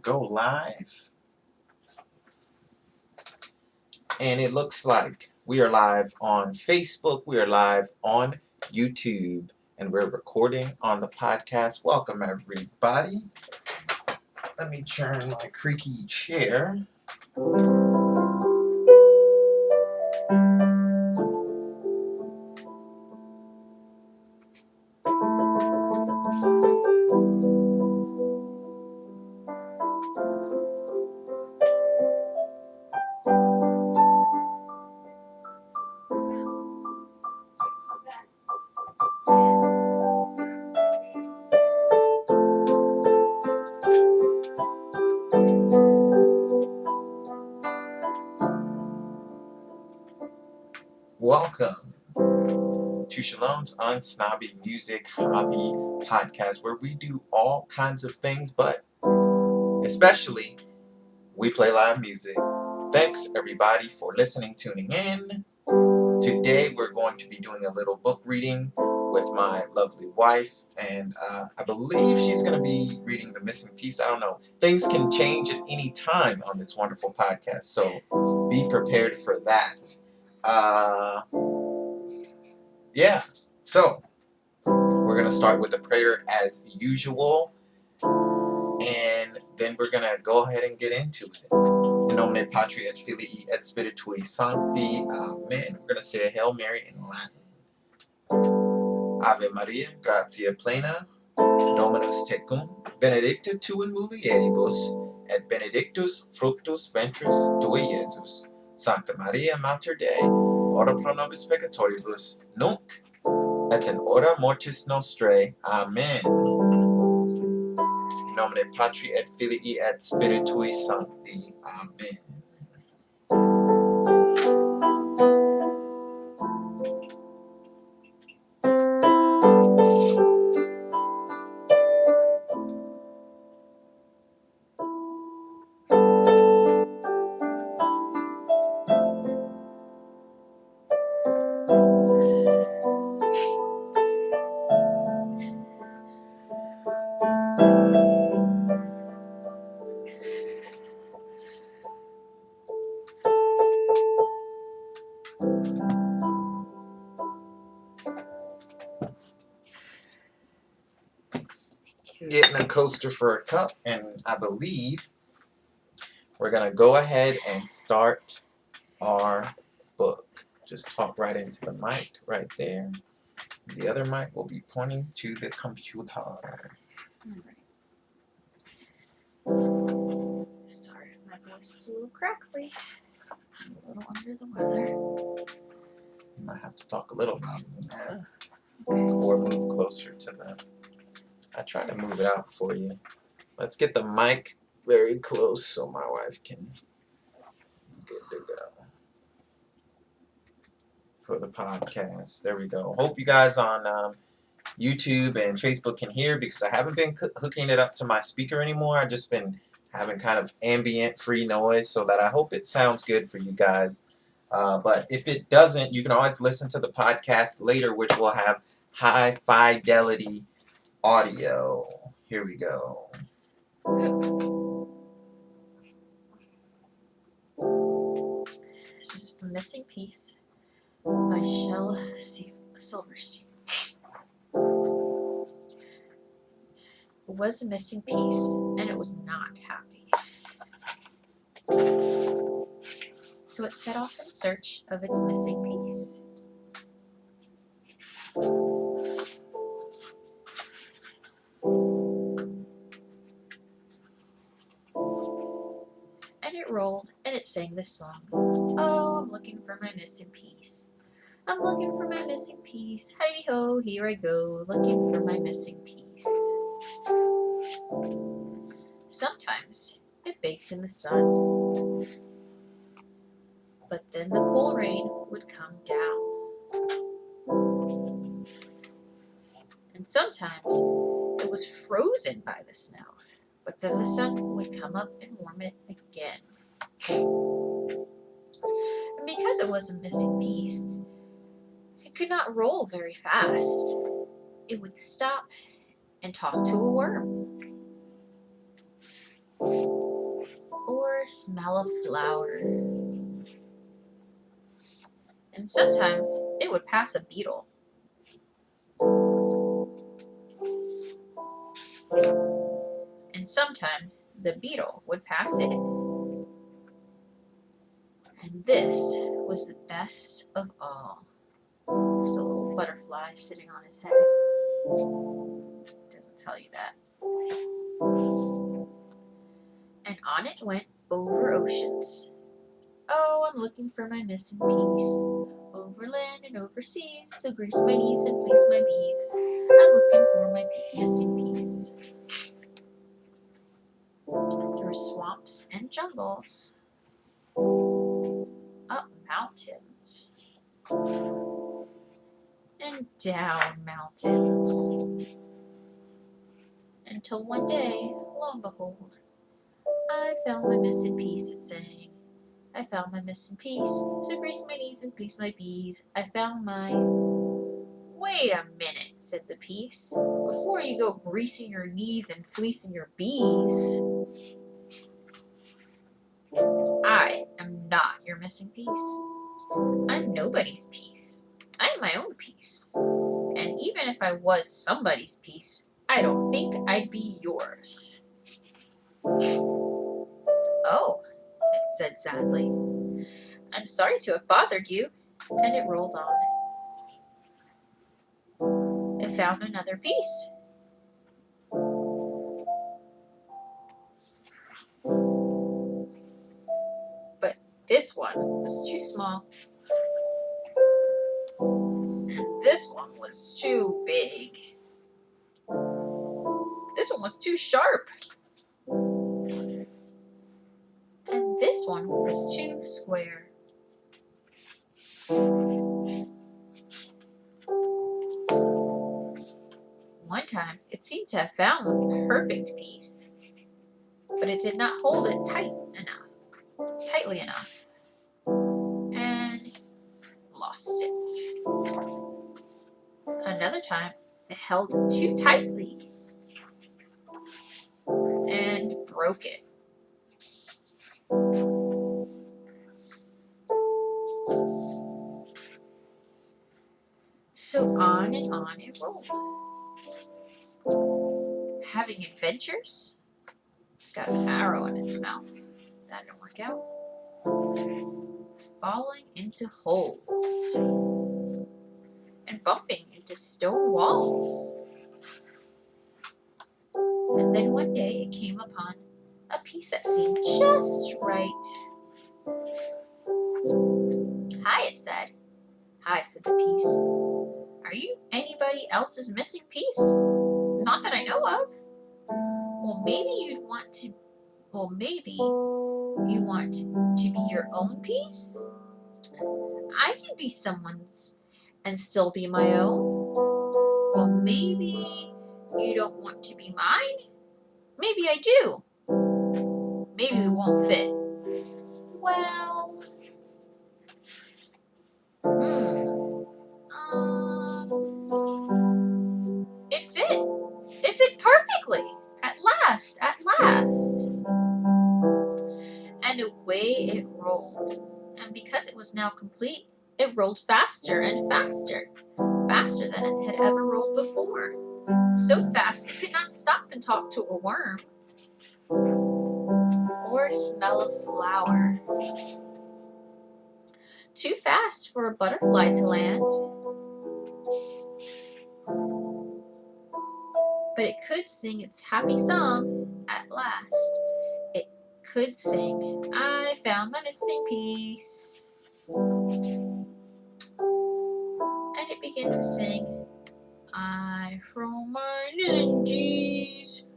go live. And it looks like we are live on Facebook. We are live on YouTube. And we're recording on the podcast. Welcome, everybody. Let me turn my creaky chair. Welcome to Shalom's Unsnobby Music Hobby Podcast, where we do all kinds of things, but especially we play live music. Thanks, everybody, for listening, tuning in. Today, we're going to be doing a little book reading with my lovely wife, and I believe she's going to be reading The Missing Piece. I don't know. Things can change at any time on this wonderful podcast, so be prepared for that. Yeah, so we're going to start with a prayer as usual, and then we're going to go ahead and get into it. In nomine Patri et Filii et Spiritui Sancti. Amen. We're going to say a Hail Mary in Latin. Ave Maria, gratia plena, Dominus tecum, benedicta tu in mulieribus, et benedictus fructus ventris tui, Iesus. Sancta Maria, Mater Dei, ora pro nobis peccatoribus, nunc et in hora mortis nostrae. Amen. In nomine Patri et Filii et Spiritui Sancti. Amen. Getting a coaster for a cup, and I believe we're going to go ahead and start our book. Just talk right into the mic right there. The other mic will be pointing to the computer. Alright. Sorry if my voice is a little crackly. I'm a little under the weather. You might have to talk a little louder than that. Okay. Or move closer to them. I try to move it out for you. Let's get the mic very close so my wife can get to go for the podcast. There we go. Hope you guys on YouTube and Facebook can hear, because I haven't been hooking it up to my speaker anymore. I've just been having kind of ambient free noise, so that I hope it sounds good for you guys. But if it doesn't, you can always listen to the podcast later, which will have high fidelity audio. Here we go. This is The Missing Piece by Shel Silverstein. It was a missing piece, and it was not happy. So it set off in search of its missing piece. And it rolled, and it sang this song. Oh, I'm looking for my missing piece. I'm looking for my missing piece. Hi-ho, here I go, looking for my missing piece. Sometimes it baked in the sun, but then the cool rain would come down. And sometimes it was frozen by the snow, but then the sun would come up and warm it again. And because it was a missing piece, it could not roll very fast. It would stop and talk to a worm. or smell of flower. And sometimes it would pass a beetle. And sometimes the beetle would pass it. And this was the best of all. There's a little butterfly sitting on his head. Doesn't tell you that. And on it went over oceans. Oh, I'm looking for my missing piece. Over land and over seas, so grease my knees and fleece my bees. I'm looking for my missing piece. Through swamps and jungles, up mountains, and down mountains. Until one day, lo and behold, I found my missing piece, it sang. I found my missing piece, so grease my knees and fleece my bees. I found my... Wait a minute, said the piece. Before you go greasing your knees and fleecing your bees, I am not your missing piece. I'm nobody's piece. I'm my own piece. And even if I was somebody's piece, I don't think I'd be yours. Oh, it said sadly. I'm sorry to have bothered you. And it rolled on. It found another piece. But this one was too small. And this one was too big. This one was too sharp. And this one was too square. One time, it seemed to have found the perfect piece, but it did not hold it tightly enough, and lost it. Another time, it held it too tightly and broke it. So on and on it rolled. Having adventures, got an arrow in its mouth. That didn't work out. Falling into holes and bumping into stone walls. And then one day it came upon a piece that seemed just right. Hi, it said. Hi, said the piece. Are you anybody else's missing piece? Not that I know of. Maybe you want to be your own piece? I can be someone's and still be my own. Maybe you don't want to be mine? Maybe I do. Maybe we won't fit. Well, it fit. It fit perfectly. At last. And away it rolled. And because it was now complete, it rolled faster and faster. Faster than it had ever rolled before. So fast it could not stop and talk to a worm. Or smell a flower. Too fast for a butterfly to land. But it could sing its happy song at last. It could sing, I found my missing piece. And it began to sing, I found my missing cheese.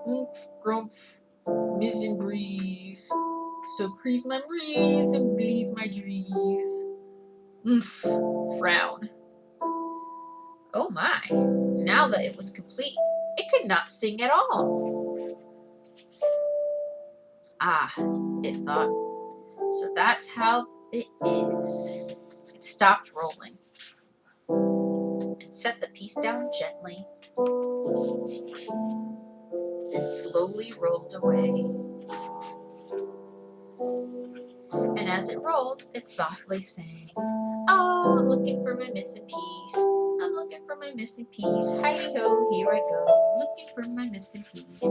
Oomph, grumph, missing breeze. So crease my breeze and bleeze my drees. Oomph, frown. Oh my, now that it was complete, it could not sing at all. Ah, it thought, so that's how it is. It stopped rolling and set the piece down gently and slowly rolled away. as it rolled, it softly sang, "Oh, I'm looking for my missing piece. I'm looking for my missing piece. Heidi ho, here I go, looking for my missing piece."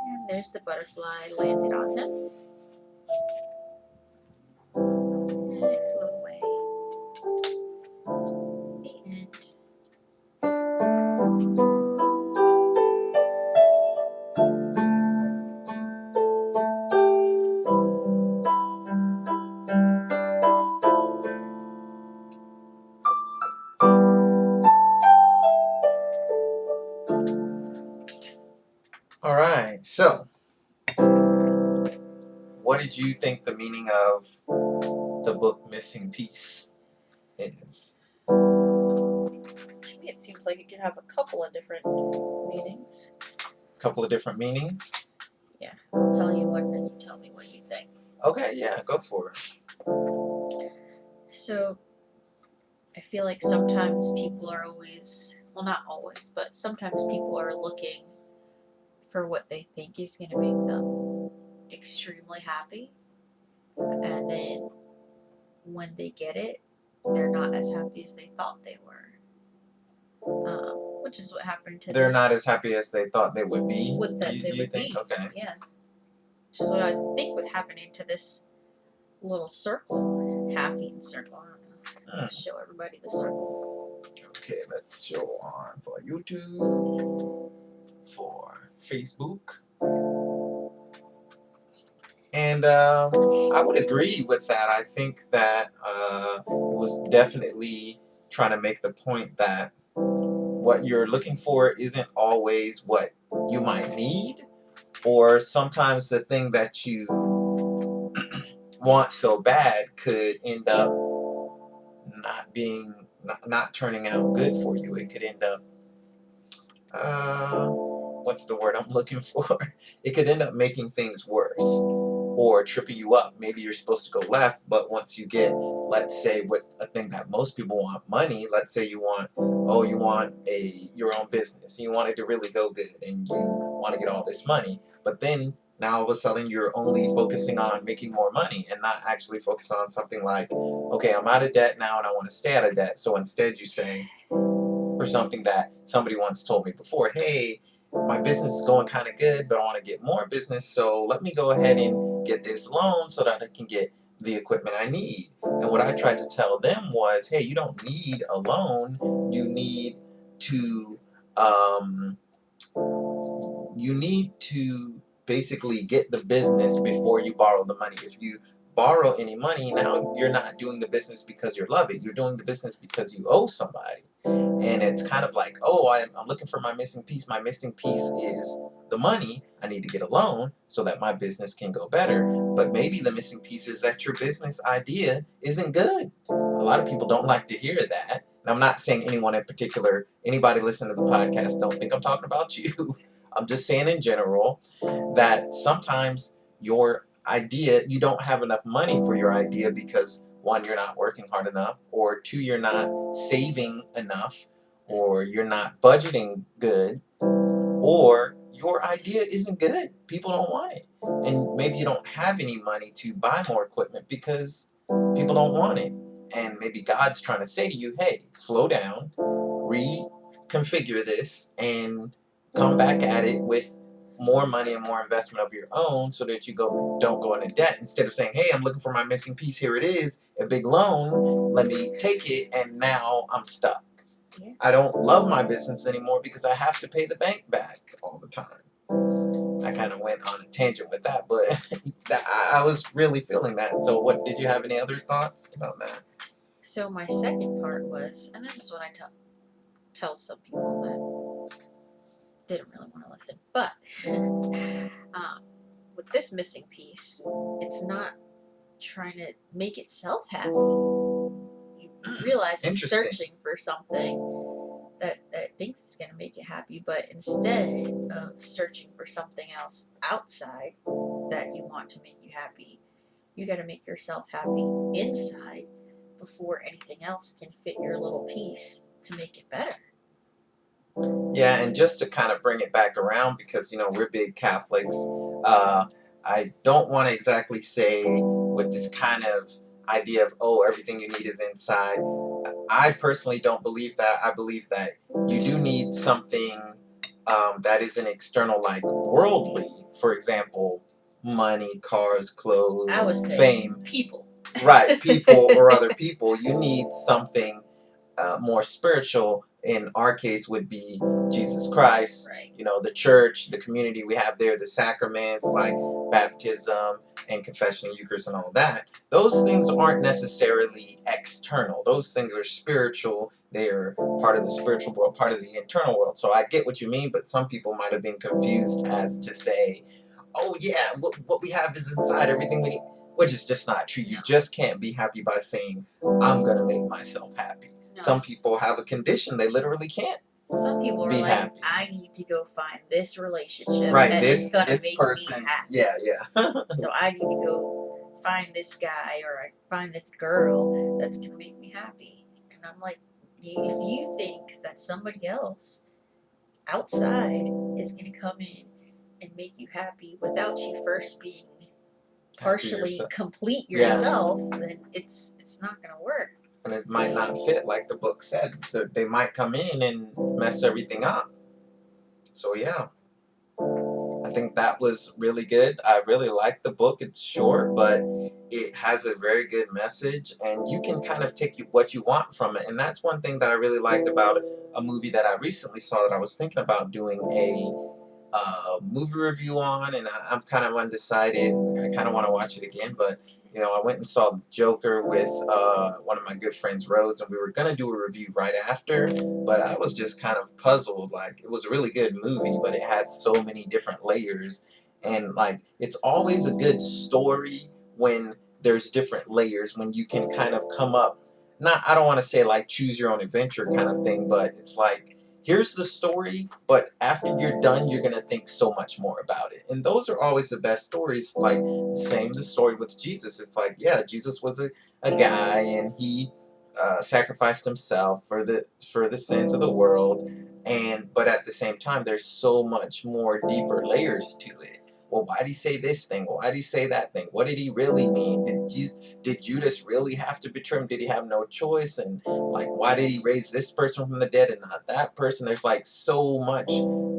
And there's the butterfly landed on him, and it flew away. The end. All right. So, what did you think the meaning of the book Missing Piece is? To me, it seems like it could have a couple of different meanings. A couple of different meanings? Yeah, I'll tell you one, then you tell me what you think. Okay, yeah, go for it. So, I feel like sometimes people are always, well, not always, but sometimes people are looking for what they think is going to make them extremely happy. And then when they get it, they're not as happy as they thought they were. Which is what happened to They're this. not as happy as they thought they would be. What that they you would think? be. Okay. Yeah. Which is what I think was happening to this little circle, half-eaten circle. I don't know. Let's show everybody the circle. Okay, let's show on for YouTube, for Facebook. And I would agree with that. I think that it was definitely trying to make the point that what you're looking for isn't always what you might need, or sometimes the thing that you want so bad could end up not turning out good for you. It could end up what's the word I'm looking for? It could end up making things worse or tripping you up. Maybe you're supposed to go left, but once you get, let's say, what a thing that most people want, money. Let's say you want your own business. You want it to really go good, and you want to get all this money, but then now all of a sudden you're only focusing on making more money and not actually focusing on something like, okay, I'm out of debt now and I want to stay out of debt. So instead you say, or something that somebody once told me before, hey, my business is going kind of good, but I want to get more business, so let me go ahead and get this loan so that I can get the equipment I need. And what I tried to tell them was, hey, you don't need a loan. You need to basically get the business before you borrow the money. If you borrow any money, now you're not doing the business because you love it. You're doing the business because you owe somebody. And it's kind of like, oh, I'm looking for my missing piece. My missing piece is the money. I need to get a loan so that my business can go better. But maybe the missing piece is that your business idea isn't good. A lot of people don't like to hear that. And I'm not saying anyone in particular, anybody listening to the podcast, don't think I'm talking about you. I'm just saying in general that sometimes your idea, you don't have enough money for your idea because one, you're not working hard enough, or two, you're not saving enough, or you're not budgeting good, or your idea isn't good. People don't want it. And maybe you don't have any money to buy more equipment because people don't want it. And maybe God's trying to say to you, hey, slow down, reconfigure this, and come back at it with more money and more investment of your own so that you don't go into debt. Instead of saying, hey, I'm looking for my missing piece, here it is, a big loan, let me take it, and now I'm stuck. Yeah. I don't love my business anymore because I have to pay the bank back all the time. I kind of went on a tangent with that, but I was really feeling that. So what, did you have any other thoughts about that? So my second part was, and this is what I tell some people that didn't really want to listen, but with this missing piece, it's not trying to make itself happy. You realize it's searching for something that it thinks it's going to make it happy, but instead of searching for something else outside that you want to make you happy, you got to make yourself happy inside before anything else can fit your little piece to make it better. Yeah, and just to kind of bring it back around, because we're big Catholics, I don't want to exactly say with this kind of idea of, oh, everything you need is inside. I personally don't believe that. I believe that you do need something that isn't external, like worldly. For example, money, cars, clothes, I would say fame. people. Right, people or other people. You need something more spiritual. In our case, would be Jesus Christ. Right. You know, the church, the community we have there, the sacraments like baptism and confession and Eucharist and all that. Those things aren't necessarily external. Those things are spiritual. They're part of the spiritual world, part of the internal world. So I get what you mean, but some people might have been confused as to say, oh yeah, what we have is inside everything we need, which is just not true. You just can't be happy by saying, I'm going to make myself happy. No. Some people have a condition, they literally can't. Some people are be like, happy. I need to go find this relationship Right, that is gonna make person, me happy. Yeah. So I need to go find this guy or I find this girl that's gonna make me happy. And I'm like, if you think that somebody else outside is gonna come in and make you happy without you first being partially complete yourself, then it's not gonna work. And it might not fit, like the book said. They might come in and mess everything up. So yeah, I think that was really good. I really like the book. It's short, but it has a very good message, and you can kind of take what you want from it. And that's one thing that I really liked about a movie that I recently saw that I was thinking about doing a movie review on, and I'm kind of undecided. I kind of want to watch it again, but you know, I went and saw Joker with one of my good friends, Rhodes, and we were gonna do a review right after, but I was just kind of puzzled. Like, it was a really good movie, but it has so many different layers, and like, it's always a good story when there's different layers, when you can kind of come up. Not, I don't want to say like choose your own adventure kind of thing, but it's like, here's the story, but after you're done, you're gonna think so much more about it. And those are always the best stories. Like, same the story with Jesus. It's like, yeah, Jesus was a guy, and he sacrificed himself for the sins of the world. And but at the same time, there's so much more deeper layers to it. Well, why did he say this thing? Why did he say that thing? What did he really mean? Did Judas really have to betray him? Did he have no choice? And like, why did he raise this person from the dead and not that person? There's like so much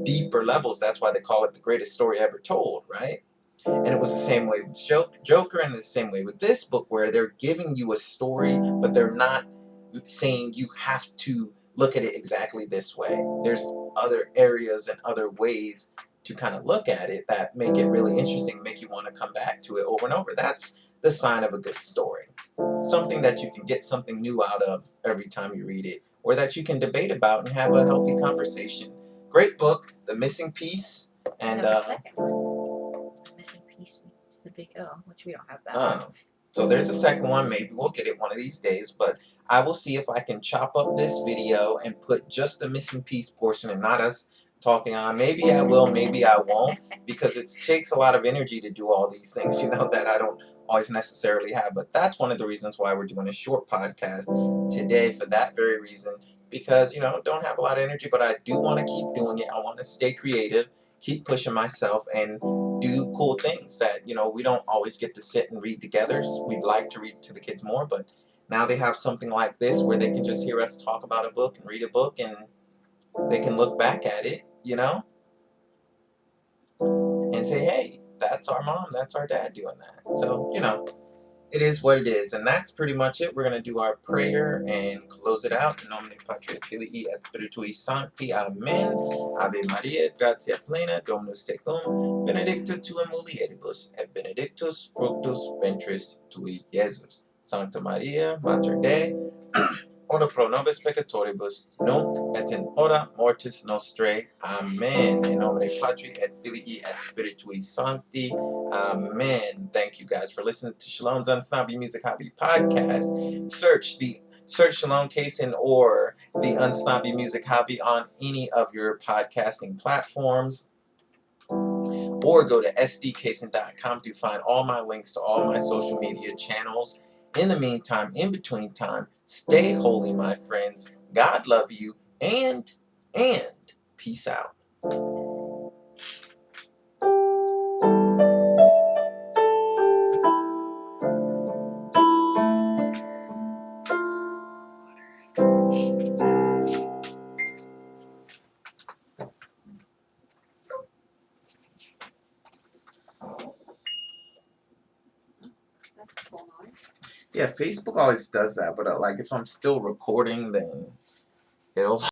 deeper levels. That's why they call it the greatest story ever told, right? And it was the same way with Joker, and the same way with this book, where they're giving you a story, but they're not saying you have to look at it exactly this way. There's other areas and other ways to kind of look at it that make it really interesting, make you want to come back to it over and over. That's the sign of a good story. Something that you can get something new out of every time you read it, or that you can debate about and have a healthy conversation. Great book, The Missing Piece, and the second one, Missing Piece meets the Big O, which we don't have that one. So there's a second one. Maybe we'll get it one of these days, but I will see if I can chop up this video and put just the missing piece portion and not us talking on. Maybe I will, maybe I won't, because it takes a lot of energy to do all these things, you know, that I don't always necessarily have. But that's one of the reasons why we're doing a short podcast today, for that very reason, because, you know, don't have a lot of energy, but I do want to keep doing it. I want to stay creative, keep pushing myself, and do cool things that, you know, we don't always get to sit and read together. We'd like to read to the kids more, but now they have something like this where they can just hear us talk about a book and read a book, and they can look back at it, you know, and say, hey, that's our mom, that's our dad doing that. So, you know, it is what it is. And that's pretty much it. We're going to do our prayer and close it out. In nomine Patri et Filii et Spiritui Sancti. Amen. Ave Maria, gratia plena, Dominus tecum, benedicta tu in mulieribus, et benedictus fructus ventris tui, Jesus. Sancta Maria, Mater Dei, ora pro nobis peccatoribus, nunc et in hora mortis nostrae. Amen. In nomine Patri et Filii et Spiritui Sancti. Amen. Thank you guys for listening to Shalom's Unsnobby Music Hobby Podcast. Search Shalom Kaysen or the Unsnobby Music Hobby on any of your podcasting platforms, or go to sdkaysen.com to find all my links to all my social media channels. In the meantime, in between time, stay holy, my friends. God love you, and peace out. Yeah, Facebook always does that, but like if I'm still recording, then it'll